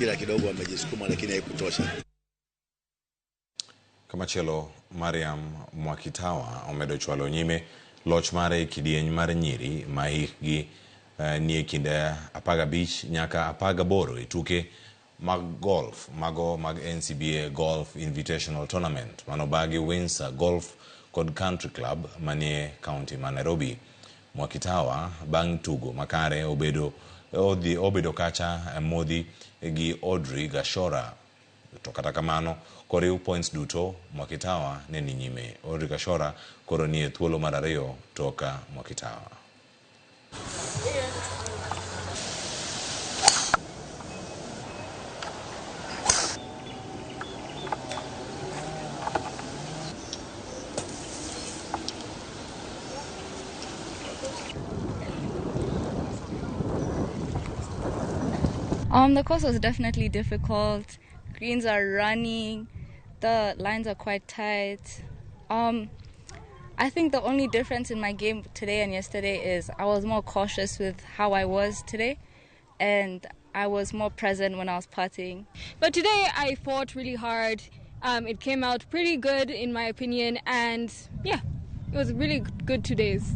Kila kidogo wamejisukuma lakini haikutosha. Kamachielo Maryam Mwakitawa omedo chwalo nyime loch mare kidieny mar nyiri ma hikgi nie kinde 15 nyaka 18 e tuke mag golf mago mag NCBA Golf Invitational Tournament manobagi Windsor Golf kod Country Club manie county ma Nairobi. Mwakitawa bang' tugo makare obedo kacha modhi gi Audrey Gashora, to kata kamano koriw points duto Mwakitawa ne ni nyime. Audrey Gashora koro nie thuolo mar ariyo toka Mwakitawa. The course was definitely difficult. Greens are running, the lines are quite tight. I think the only difference in my game today and yesterday is I was more cautious with how I was today, and I was more present when I was putting. But today I fought really hard. It came out pretty good in my opinion, and yeah, it was really good today's.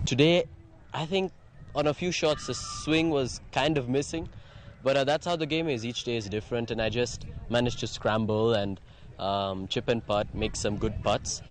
Today, I think on a few shots the swing was kind of missing. But that's how the game is. Each day is different, and I just managed to scramble and chip and putt, make some good putts.